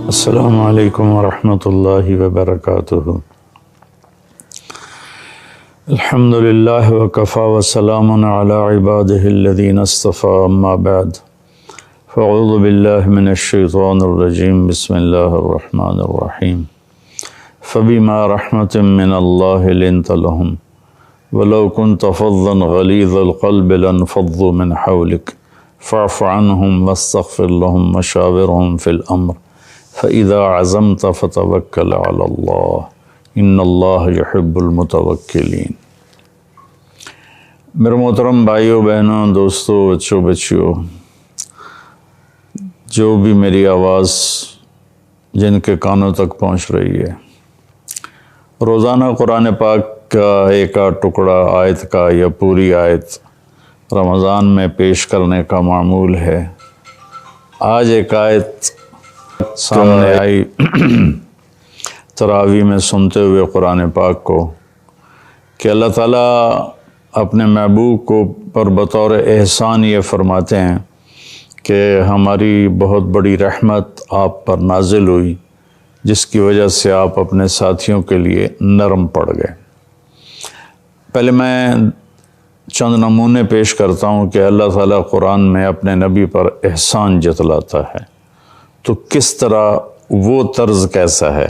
السلام علیکم ورحمۃ اللہ وبرکاتہ۔ الحمد للہ وکفی وسلام علی عبادہ الذین اصطفی، اما بعد فاعوذ باللہ من الشیطان الرجیم، بسم اللہ الرحمن الرحیم۔ فبما رحمۃ من اللہ لنت لہم ولو كنت فظا غلیظ القلب لانفضوا من حولک فاعف عنہم واستغفر لہم وشاورہم فی الامر فَإِذَا عَزَمْتَ فَتَوَكَّلْ عَلَى اللَّهِ إِنَّ اللَّهَ يُحِبُّ الْمُتَوَكِّلِينَ۔ میرے محترم بھائیوں بہنوں، دوستوں، بچیوں، جو بھی میری آواز جن کے کانوں تک پہنچ رہی ہے، روزانہ قرآن پاک کا ایک آدھ ٹکڑا آیت کا یا پوری آیت رمضان میں پیش کرنے کا معمول ہے۔ آج ایک آیت سامنے آئی تراویح میں سنتے ہوئے قرآن پاک کو کہ اللہ تعالیٰ اپنے محبوب کو پر بطور احسان یہ فرماتے ہیں کہ ہماری بہت بڑی رحمت آپ پر نازل ہوئی، جس کی وجہ سے آپ اپنے ساتھیوں کے لیے نرم پڑ گئے۔ پہلے میں چند نمونے پیش کرتا ہوں کہ اللہ تعالیٰ قرآن میں اپنے نبی پر احسان جتلاتا ہے تو کس طرح، وہ طرز کیسا ہے۔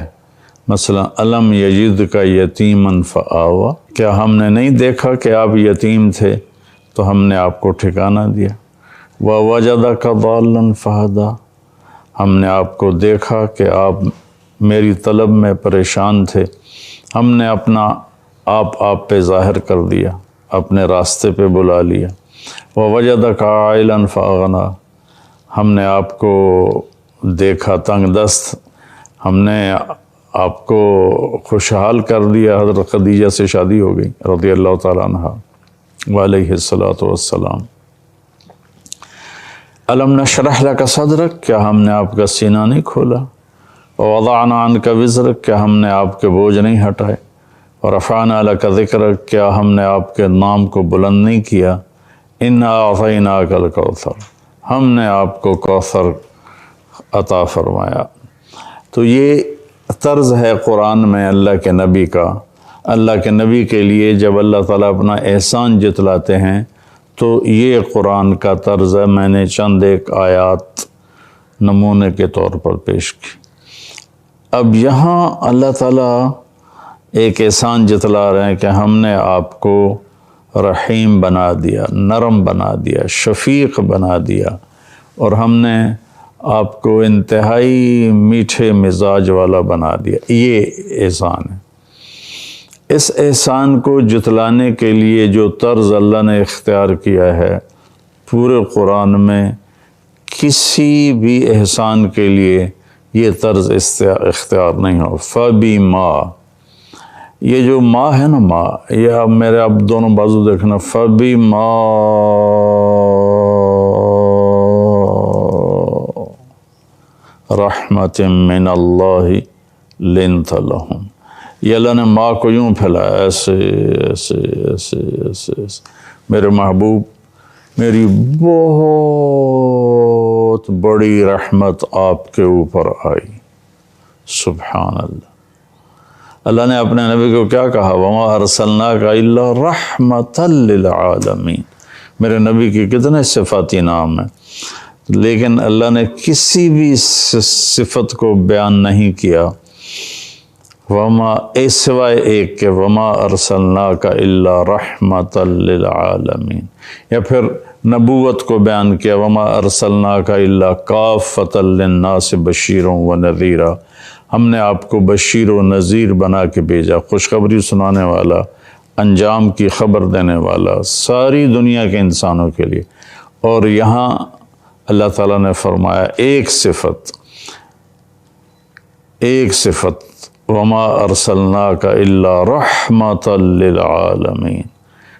مثلا الم یجدک یتیما فآویٰ، کیا ہم نے نہیں دیکھا کہ آپ یتیم تھے تو ہم نے آپ کو ٹھکانہ دیا۔ ووجدک ضالا فہدیٰ، ہم نے آپ کو دیکھا کہ آپ میری طلب میں پریشان تھے، ہم نے اپنا آپ پہ ظاہر کر دیا، اپنے راستے پہ بلا لیا۔ ووجدک عائلا فاغنیٰ، ہم نے آپ کو دیکھا تنگ دست، ہم نے آپ کو خوشحال کر دیا۔ حضرت خدیجہ سے شادی ہو گئی رضی اللہ تعالیٰ عنہا وعلیہ الصلاۃ والسلام۔ الم نشرح لک صدرک، کیا ہم نے آپ کا سینہ نہیں کھولا۔ ووضعنا عنک وزرک، کیا ہم نے آپ کے بوجھ نہیں ہٹائے۔ ورفعنا لک ذکرک، کیا ہم نے آپ کے نام کو بلند نہیں کیا۔ انا اعطیناک الکوثر، ہم نے آپ کو کوثر عطا فرمایا۔ تو یہ طرز ہے قرآن میں اللہ کے نبی کا۔ اللہ کے نبی کے لیے جب اللہ تعالیٰ اپنا احسان جتلاتے ہیں تو یہ قرآن کا طرز ہے۔ میں نے چند ایک آیات نمونے کے طور پر پیش کی۔ اب یہاں اللہ تعالیٰ ایک احسان جتلا رہے ہیں کہ ہم نے آپ کو رحیم بنا دیا، نرم بنا دیا، شفیق بنا دیا، اور ہم نے آپ کو انتہائی میٹھے مزاج والا بنا دیا۔ یہ احسان ہے۔ اس احسان کو جتلانے کے لیے جو طرز اللہ نے اختیار کیا ہے، پورے قرآن میں کسی بھی احسان کے لیے یہ طرز اختیار نہیں ہو۔ فبما، یہ جو ما ہے نا، ما، یہ اب میرے اب دونوں بازو دیکھنا۔ فبما رحمت من اللہ لنت لہم، یہ اللہ نے ماں کو یوں پھیلایا، ایسے ایسے ایسے ایسے ایسے۔ میرے محبوب، میری بہت بڑی رحمت آپ کے اوپر آئی۔ سبحان اللہ۔ اللہ نے اپنے نبی کو کیا کہا؟ وما ارسلناک الا رحمۃ للعالمین۔ میرے نبی کی کتنے صفاتی نام ہیں، لیکن اللہ نے کسی بھی صفت کو بیان نہیں کیا وما، سوائے ایک کہ وما ارسلناک الا رحمۃ للعالمین، یا پھر نبوت کو بیان کیا وما ارسلناک الا کافۃ للناس بشیرا ونذیرا، ہم نے آپ کو بشیر و نذیر بنا کے بھیجا، خوشخبری سنانے والا، انجام کی خبر دینے والا، ساری دنیا کے انسانوں کے لیے۔ اور یہاں اللہ تعالیٰ نے فرمایا ایک صفت وما ارسلناک الا رحمۃ للعالمین،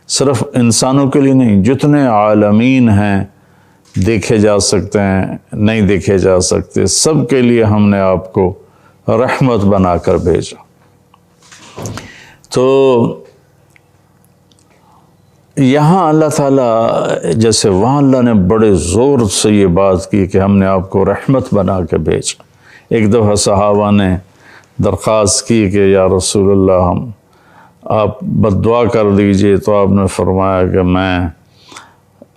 صرف انسانوں کے لیے نہیں، جتنے عالمین ہیں، دیکھے جا سکتے ہیں، نہیں دیکھے جا سکتے، سب کے لیے ہم نے آپ کو رحمت بنا کر بھیجا۔ تو یہاں اللہ تعالیٰ جیسے وہاں اللہ نے بڑے زور سے یہ بات کی کہ ہم نے آپ کو رحمت بنا کے بھیجا، ایک دفعہ صحابہ نے درخواست کی کہ یا رسول اللہ آپ بد دعا کر دیجئے، تو آپ نے فرمایا کہ میں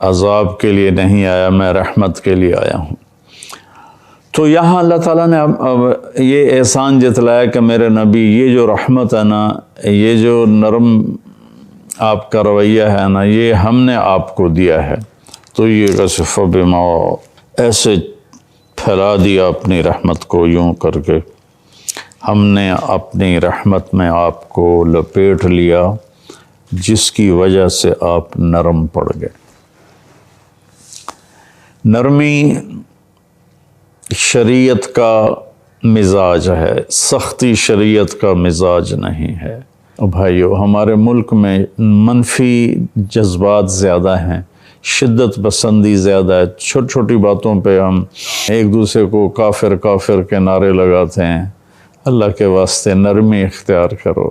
عذاب کے لیے نہیں آیا، میں رحمت کے لیے آیا ہوں۔ تو یہاں اللہ تعالیٰ نے اب یہ احسان جتلایا کہ میرے نبی یہ جو رحمت ہے نا، یہ جو نرم آپ کا رویہ ہے نا، یہ ہم نے آپ کو دیا ہے۔ تو یہ کشف بما، ایسے پھیلا دیا اپنی رحمت کو یوں کر کے، ہم نے اپنی رحمت میں آپ کو لپیٹ لیا جس کی وجہ سے آپ نرم پڑ گئے۔ نرمی شریعت کا مزاج ہے، سختی شریعت کا مزاج نہیں ہے۔ بھائیو، ہمارے ملک میں منفی جذبات زیادہ ہیں، شدت پسندی زیادہ ہے، چھوٹی چھوٹی باتوں پہ ہم ایک دوسرے کو کافر کافر کے نعرے لگاتے ہیں۔ اللہ کے واسطے نرمی اختیار کرو،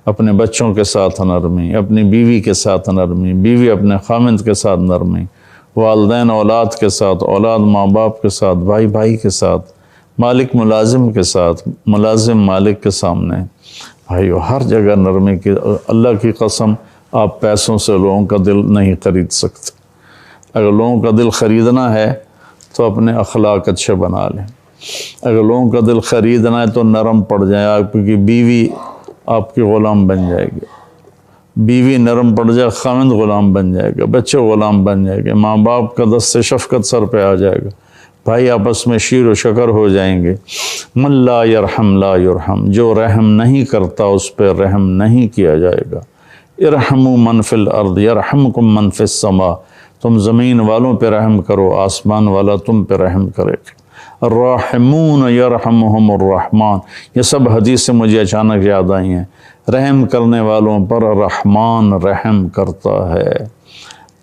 اپنے بچوں کے ساتھ نرمی، اپنی بیوی کے ساتھ نرمی، بیوی اپنے خامند کے ساتھ نرمی، والدین اولاد کے ساتھ، اولاد ماں باپ کے ساتھ، بھائی بھائی کے ساتھ، مالک ملازم کے ساتھ، ملازم مالک کے سامنے۔ بھائیو، ہر جگہ نرمی کی، اللہ کی قسم آپ پیسوں سے لوگوں کا دل نہیں خرید سکتے۔ اگر لوگوں کا دل خریدنا ہے تو اپنے اخلاق اچھے بنا لیں۔ اگر لوگوں کا دل خریدنا ہے تو نرم پڑ جائیں، آپ کی بیوی آپ کی غلام بن جائے گی، بیوی نرم پڑ جائے خامند غلام بن جائے گا، بچے غلام بن جائے گے، ماں باپ کا دست شفقت سر پہ آ جائے گا، بھائی آپس میں شیر و شکر ہو جائیں گے۔ من لا یرحم لا یرحم، جو رحم نہیں کرتا اس پہ رحم نہیں کیا جائے گا۔ ارحموا من فی الارض یرحمکم من فی السماء، تم زمین والوں پہ رحم کرو، آسمان والا تم پہ رحم کرے گا۔ الراحمون یرحمہم الرحمن، یہ سب حدیث مجھے اچانک یاد آئی ہیں۔ رحم کرنے والوں پر رحمان رحم کرتا ہے۔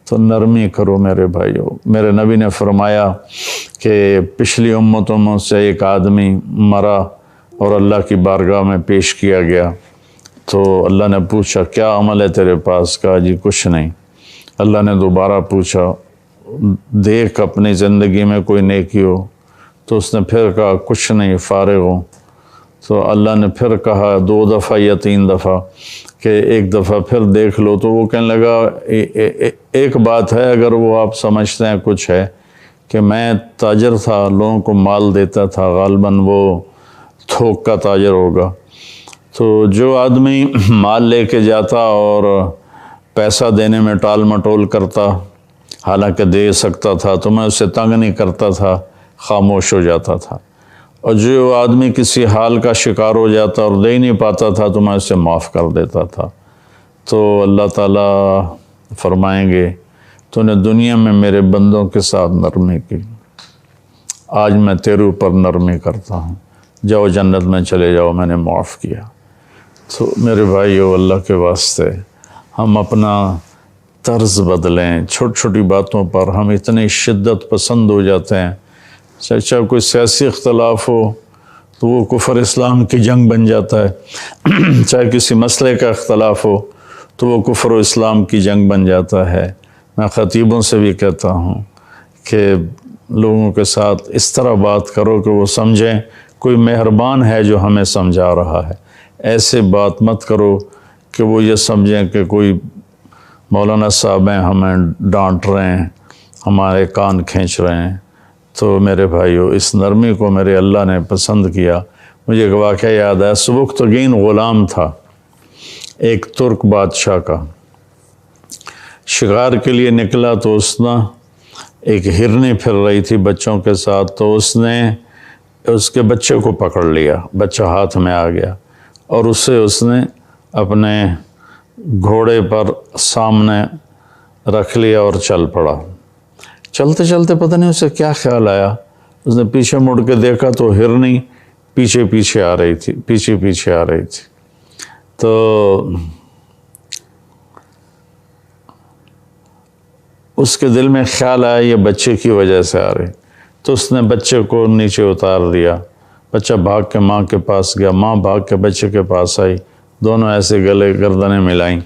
تو نرمی کرو میرے بھائیو۔ میرے نبی نے فرمایا کہ پچھلی امتوں میں سے ایک آدمی مرا اور اللہ کی بارگاہ میں پیش کیا گیا، تو اللہ نے پوچھا کیا عمل ہے تیرے پاس؟ کہا جی کچھ نہیں۔ اللہ نے دوبارہ پوچھا دیکھ اپنی زندگی میں کوئی نیکی ہو؟ تو اس نے پھر کہا کچھ نہیں، فارغ ہوں۔ تو اللہ نے پھر کہا 2 دفعہ یا 3 دفعہ کہ ایک دفعہ پھر دیکھ لو۔ تو وہ کہنے لگا ایک بات ہے، اگر وہ آپ سمجھتے ہیں کچھ ہے، کہ میں تاجر تھا، لوگوں کو مال دیتا تھا، غالباً وہ تھوک کا تاجر ہوگا۔ تو جو آدمی مال لے کے جاتا اور پیسہ دینے میں ٹال مٹول کرتا، حالانکہ دے سکتا تھا، تو میں اسے تنگ نہیں کرتا تھا، خاموش ہو جاتا تھا۔ اور جو آدمی کسی حال کا شکار ہو جاتا اور دے نہیں پاتا تھا تو میں اسے معاف کر دیتا تھا۔ تو اللہ تعالیٰ فرمائیں گے تو نے دنیا میں میرے بندوں کے ساتھ نرمی کی، آج میں تیرے اوپر نرمی کرتا ہوں، جاؤ جنت میں چلے جاؤ، میں نے معاف کیا۔ تو میرے بھائیو، اللہ کے واسطے ہم اپنا طرز بدلیں۔ چھوٹی چھوٹی باتوں پر ہم اتنے شدت پسند ہو جاتے ہیں، چاہے کوئی سیاسی اختلاف ہو تو وہ کفر اسلام کی جنگ بن جاتا ہے، چاہے کسی مسئلے کا اختلاف ہو تو وہ کفر و اسلام کی جنگ بن جاتا ہے۔ میں خطیبوں سے بھی کہتا ہوں کہ لوگوں کے ساتھ اس طرح بات کرو کہ وہ سمجھیں کوئی مہربان ہے جو ہمیں سمجھا رہا ہے، ایسے بات مت کرو کہ وہ یہ سمجھیں کہ کوئی مولانا صاحب ہیں ہمیں ڈانٹ رہے ہیں، ہمارے کان کھینچ رہے ہیں۔ تو میرے بھائیو، اس نرمی کو میرے اللہ نے پسند کیا۔ مجھے ایک واقعہ یاد ہے، سبکتگین غلام تھا ایک ترک بادشاہ کا، شکار کے لیے نکلا تو اس نے ایک ہرنی پھر رہی تھی بچوں کے ساتھ، تو اس نے اس کے بچے کو پکڑ لیا، بچہ ہاتھ میں آ گیا اور اس نے اپنے گھوڑے پر سامنے رکھ لیا اور چل پڑا۔ چلتے چلتے پتہ نہیں اسے کیا خیال آیا، اس نے پیچھے مڑ کے دیکھا تو ہرنی پیچھے آ رہی تھی۔ تو اس کے دل میں خیال آیا یہ بچے کی وجہ سے آ رہی، تو اس نے بچے کو نیچے اتار دیا۔ بچہ بھاگ کے ماں کے پاس گیا، ماں بھاگ کے بچے کے پاس آئی، دونوں ایسے گلے گردنیں ملائیں۔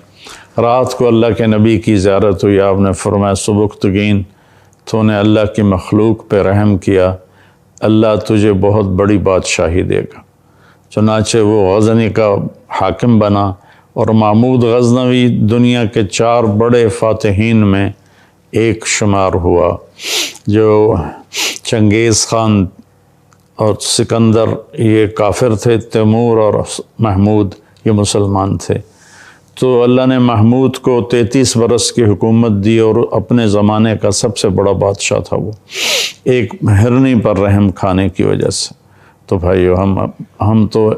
رات کو اللہ کے نبی کی زیارت ہوئی، آپ نے فرمایا سبکتگین تو نے اللہ کی مخلوق پہ رحم کیا، اللہ تجھے بہت بڑی بادشاہی دے گا۔ چنانچہ وہ غزنی کا حاکم بنا اور محمود غزنوی دنیا کے 4 بڑے فاتحین میں ایک شمار ہوا۔ جو چنگیز خان اور سکندر یہ کافر تھے، تیمور اور محمود یہ مسلمان تھے۔ تو اللہ نے محمود کو 33 برس کی حکومت دی اور اپنے زمانے کا سب سے بڑا بادشاہ تھا وہ، ایک ہرنی پر رحم کھانے کی وجہ سے۔ تو بھائیو ہم تو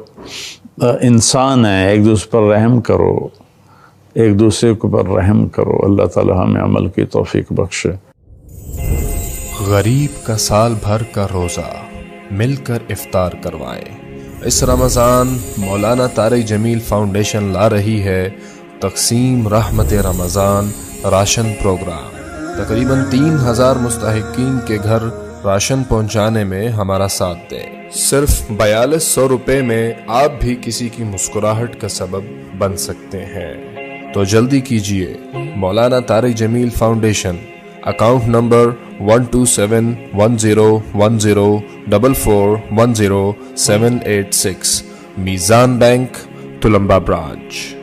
انسان ہیں، ایک دوسرے پر رحم کرو، ایک دوسرے کے پر رحم کرو۔ اللہ تعالی ہمیں عمل کی توفیق بخشے۔ غریب کا سال بھر کا روزہ مل کر افطار کروائیں۔ اس رمضان مولانا طارق جمیل فاؤنڈیشن لا رہی ہے تقسیم رحمت رمضان راشن پروگرام۔ تقریباً 3000 مستحقین کے گھر راشن پہنچانے میں ہمارا ساتھ دیں۔ صرف 4200 روپے میں آپ بھی کسی کی مسکراہٹ کا سبب بن سکتے ہیں، تو جلدی کیجیے۔ مولانا طارق جمیل فاؤنڈیشن، اکاؤنٹ نمبر 127101044100786، میزان بینک، تلمبا برانچ۔